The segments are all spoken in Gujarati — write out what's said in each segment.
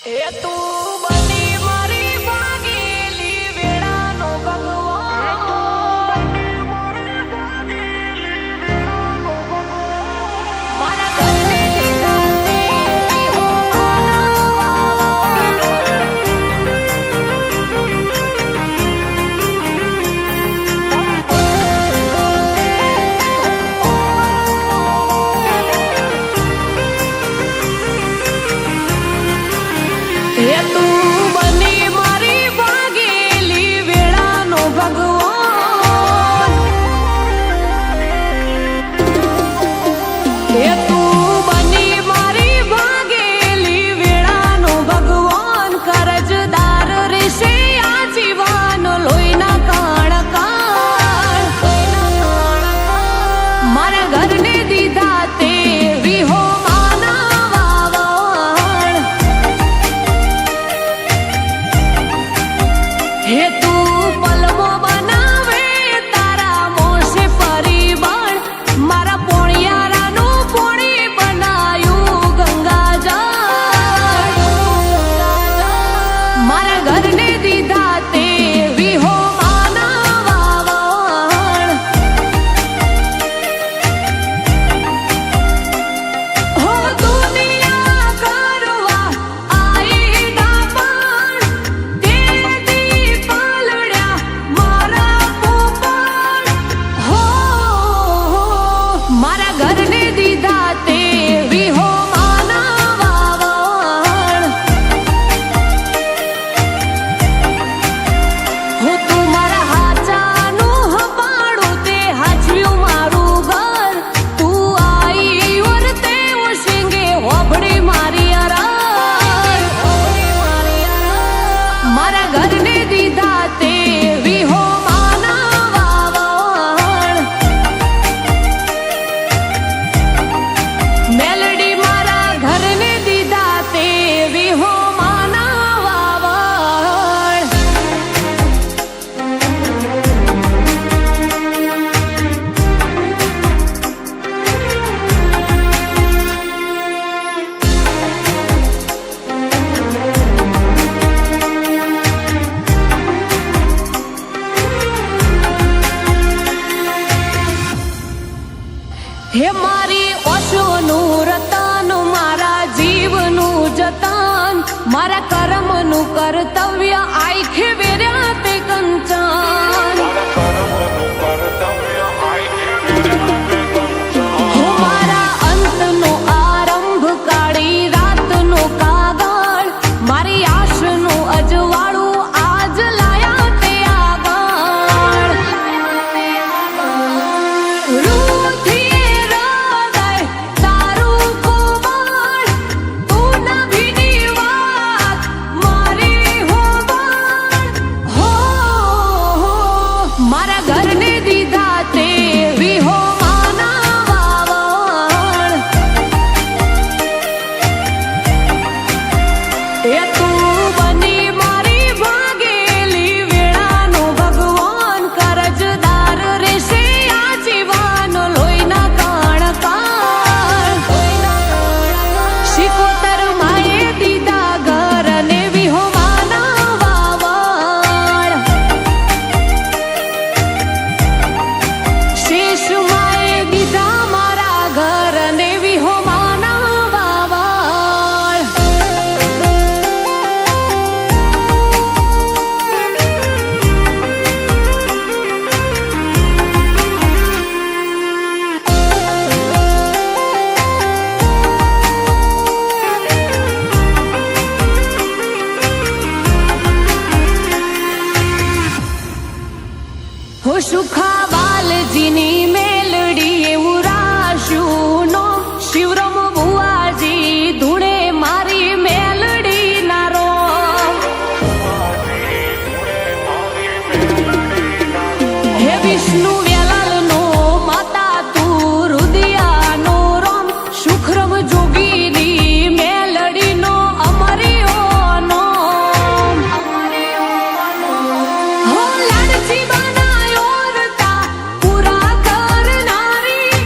એ તું બની મારી ભાગેલી વેળાનો ભગવાન, મારા ઘરને દીધા તે વિહો એ તું બની મારી ભાગેલી વેળાનો ભગવાન, એ તું બની મારી ભાગેલી વેળાનો ભગવાન, કરજદાર રહેશે આજીવન લોહીના કણકાળ, મારા ઘરને દીધા તે વિહો હે તું પલમો બનાવે તારા મોસે પરિબળ, મારા પોણિયારાનું પોણી બનાયું ગંગાજળ, મારા ઘરને દીધા તે વિહો માનવાવળ, હો દુનિયા કરવા આઈ દાપણ તે મારા ઘરને દીધા તે વિહો માનવાવળ, હું તું મારા હાચાનું હપાડું તે હાચવ્યું મારું ઘર, તું આઈ વરતે ઓશિંગે હોબડી મારી અરર, મારા ઘરને દીધા તે વિહો મેલડી, મારા ઘરને દીધા તે વિહો માનવાવળ, હે મારી ઓશોનું રતન, મારા જીવનું જતન, મારા કર્મનું કર્તવ્ય આંખે વેર્યા તે કંચન, હું મારા અંતનો આરંભ કાળી રાતનો કાગળ, મારી આશનું અજવાળું આજ લાયા તે આગળ, મારા ઘરને દીધા તે વિહો માનવાવળ, એ તું બની મારી ભાગેલી વેળાનો ભગવાન, કરજદાર રહેશે આજીવન લોહીના કણકાળ, શિકોતર માએ દીધા ઘરને વિહો માનવાવળ, શેષ માએ દીધા મારા ઘરને વિહો માનવાવળ, હો સુખા બાલજીની મેલડી એવું રાશ્યું નો, શિવરામ ભુવાજી ધૂળે મારી મેલડી નારો, હે વિષ્ણુ વેલાલનો માતા તું રુદિયાનો રોમ, સુખરમ જોગીની મેલડીનો અમરિયોનો, હો લાડજી પૂરા કરનારી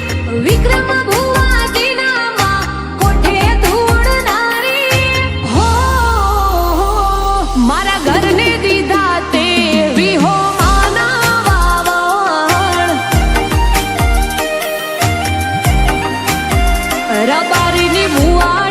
વિક્રમ ભુવાજીના માં કોઠે ધૂળનારી, હો રબારીની ભુવા